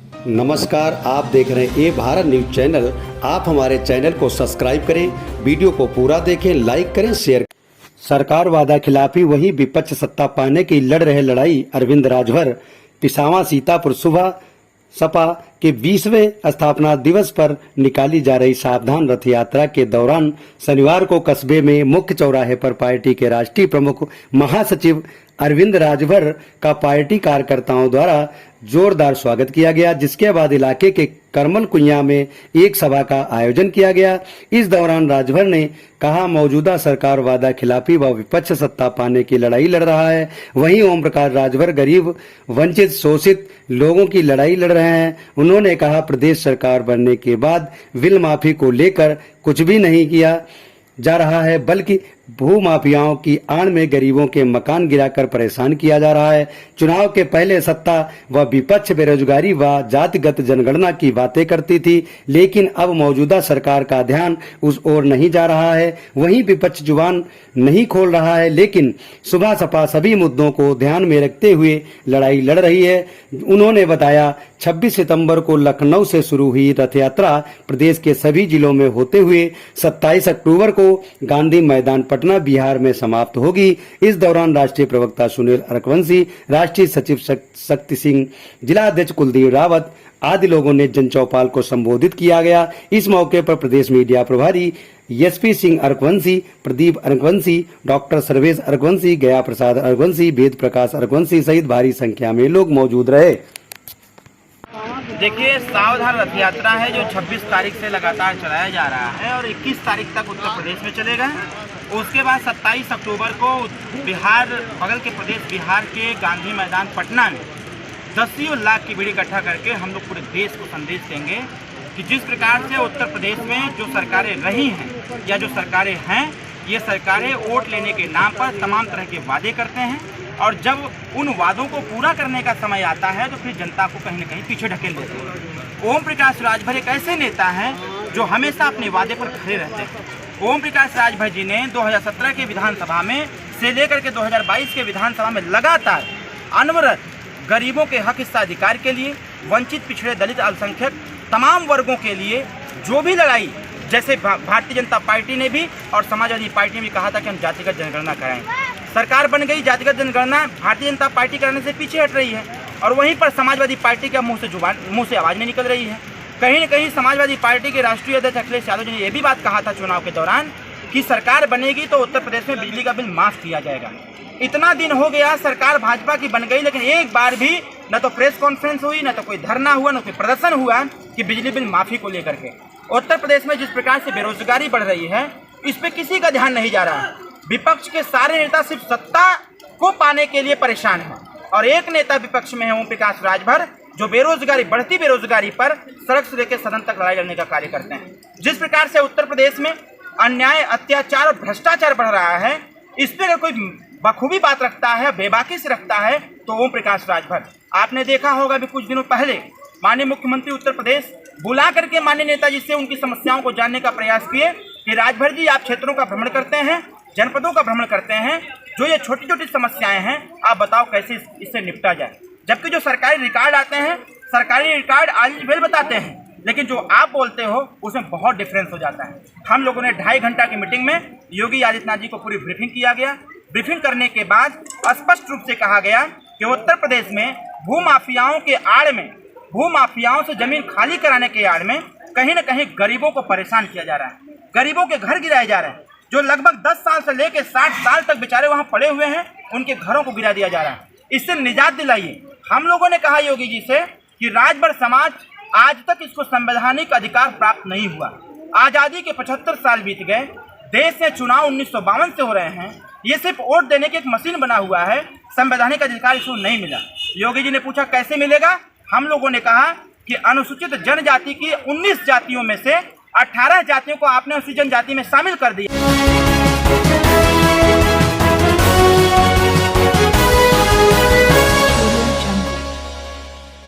नमस्कार, आप देख रहे हैं ए भारत न्यूज चैनल। आप हमारे चैनल को सब्सक्राइब करें, वीडियो को पूरा देखें, लाइक करें, शेयर करें। सरकार वादा खिलाफी वही विपक्ष सत्ता पाने की लड़ रहे लड़ाई। अरविंद राजभर पिसावा सीतापुर सुबह सपा के 20वें स्थापना दिवस पर निकाली जा रही सावधान रथ यात्रा के दौरान शनिवार को कस्बे में मुख्य चौराहे पर पार्टी के राष्ट्रीय प्रमुख महासचिव अरविंद राजभर का पार्टी कार्यकर्ताओं द्वारा जोरदार स्वागत किया गया, जिसके बाद इलाके के करमल कुइया में एक सभा का आयोजन किया गया। इस दौरान राजभर ने कहा, मौजूदा सरकार वादा खिलाफी व विपक्ष सत्ता पाने की लड़ाई लड़ रहा है। वहीं ओम प्रकाश राजभर गरीब, वंचित, शोषित लोगों की लड़ाई लड़ रहे हैं। उन्होंने कहा, प्रदेश सरकार बनने के बाद बिल माफी को लेकर कुछ भी नहीं किया जा रहा है, बल्कि भू माफियाओं की आड़ में गरीबों के मकान गिराकर परेशान किया जा रहा है। चुनाव के पहले सत्ता व विपक्ष बेरोजगारी व जातिगत जनगणना की बातें करती थी, लेकिन अब मौजूदा सरकार का ध्यान उस ओर नहीं जा रहा है। वहीं विपक्ष जुबान नहीं खोल रहा है, लेकिन सुबह सपा सभी मुद्दों को ध्यान में रखते हुए लड़ाई लड़ रही है। उन्होंने बताया, 26 सितंबर को लखनऊ से शुरू हुई रथ यात्रा प्रदेश के सभी जिलों में होते हुए 27 अक्टूबर को गांधी मैदान पटना बिहार में समाप्त होगी। इस दौरान राष्ट्रीय प्रवक्ता सुनील अरकवंशी, राष्ट्रीय सचिव शक्ति सिंह, जिला अध्यक्ष कुलदीप रावत आदि लोगों ने जनचौपाल को संबोधित किया गया। इस मौके पर प्रदेश मीडिया प्रभारी एसपी सिंह अरकवंशी, प्रदीप अरकवंशी, डॉक्टर सर्वेश अरकवंशी, गया प्रसाद अरकवंशी, वेद प्रकाश अरकवंशी सहित भारी संख्या में लोग मौजूद रहे। देखिए, सावधान रथ यात्रा है जो 26 तारीख से लगातार चलाया जा रहा है और 21 तारीख तक उत्तर प्रदेश में चलेगा। उसके बाद 27 अक्टूबर को बिहार, बगल के प्रदेश बिहार के गांधी मैदान पटना में 10 लाख की भीड़ इकट्ठा करके हम लोग पूरे देश को संदेश देंगे कि जिस प्रकार से उत्तर प्रदेश में जो सरकारें रही हैं या जो सरकारें हैं, ये सरकारें वोट लेने के नाम पर तमाम तरह के वादे करते हैं और जब उन वादों को पूरा करने का समय आता है तो फिर जनता को कहीं न कहीं पीछे ढकेल देते हैं। ओम प्रकाश राजभर एक ऐसे नेता हैं जो हमेशा अपने वादे पर खड़े रहते हैं। ओम प्रकाश राजभर जी ने 2017 के विधानसभा में से लेकर के 2022 के विधानसभा में लगातार अनवरत गरीबों के हक हिस्सा अधिकार के लिए, वंचित, पिछड़े, दलित, अल्पसंख्यक तमाम वर्गों के लिए जो भी लड़ाई, जैसे भारतीय जनता पार्टी ने भी और समाजवादी पार्टी ने भी कहा था कि हम जातिगत जनगणना कराएं। सरकार बन गई, जातिगत जनगणना भारतीय जनता पार्टी करने से पीछे हट रही है और वहीं पर समाजवादी पार्टी के मुंह से आवाज़ नहीं निकल रही है। कहीं न कहीं समाजवादी पार्टी के राष्ट्रीय अध्यक्ष अखिलेश यादव जी ने यह भी बात कहा था चुनाव के दौरान कि सरकार बनेगी तो उत्तर प्रदेश में बिजली का बिल माफ़ किया जाएगा। इतना दिन हो गया, सरकार भाजपा की बन गई, लेकिन एक बार भी न तो प्रेस कॉन्फ्रेंस हुई, न तो कोई धरना हुआ, न कोई प्रदर्शन हुआ कि बिजली बिल माफ़ी को लेकर के। उत्तर प्रदेश में जिस प्रकार से बेरोजगारी बढ़ रही है, इस पर किसी का ध्यान नहीं जा रहा है। विपक्ष के सारे नेता सिर्फ सत्ता को पाने के लिए परेशान हैं और एक नेता विपक्ष में है ओम प्रकाश राजभर, जो बेरोजगारी, बढ़ती बेरोजगारी पर सड़क से लेकर सदन तक लड़ाई लड़ने का कार्य करते हैं। जिस प्रकार से उत्तर प्रदेश में अन्याय, अत्याचार और भ्रष्टाचार बढ़ रहा है, इस पर अगर कोई बखूबी बात रखता है, बेबाकी से रखता है, तो ओम प्रकाश राजभर। आपने देखा होगा अभी कुछ दिनों पहले माननीय मुख्यमंत्री उत्तर प्रदेश बुला करके माननीय नेताजी से उनकी समस्याओं को जानने का प्रयास किए कि राजभर जी, आप क्षेत्रों का भ्रमण करते हैं, जनपदों का भ्रमण करते हैं, जो ये छोटी छोटी समस्याएं हैं, आप बताओ कैसे इससे निपटा जाए। जबकि जो सरकारी रिकॉर्ड आते हैं, सरकारी रिकॉर्ड आज वेल बताते हैं, लेकिन जो आप बोलते हो उसमें बहुत डिफरेंस हो जाता है। हम लोगों ने 2.5 घंटा की मीटिंग में योगी आदित्यनाथ जी को पूरी ब्रीफिंग किया गया। ब्रीफिंग करने के बाद स्पष्ट रूप से कहा गया कि उत्तर प्रदेश में भू माफियाओं के आड़ में, भू माफियाओं से जमीन खाली कराने के आड़ में कहीं न कहीं गरीबों को परेशान किया जा रहा है। गरीबों के घर गिराए जा रहे हैं, जो लगभग 10 साल से लेकर 60 साल तक बेचारे वहाँ पड़े हुए हैं, उनके घरों को गिरा दिया जा रहा है। इससे निजात दिलाइए। हम लोगों ने कहा योगी जी से कि राजभर समाज आज तक इसको संवैधानिक अधिकार प्राप्त नहीं हुआ। आज़ादी के 75 साल बीत गए, देश में चुनाव 1952 से हो रहे हैं, ये सिर्फ वोट देने की एक मशीन बना हुआ है, संवैधानिक अधिकार इसको नहीं मिला। योगी जी ने पूछा कैसे मिलेगा? हम लोगों ने कहा कि अनुसूचित जनजाति की 19 जातियों में से 18 जातियों को आपने अनुसूचित जनजाति में शामिल कर दिया।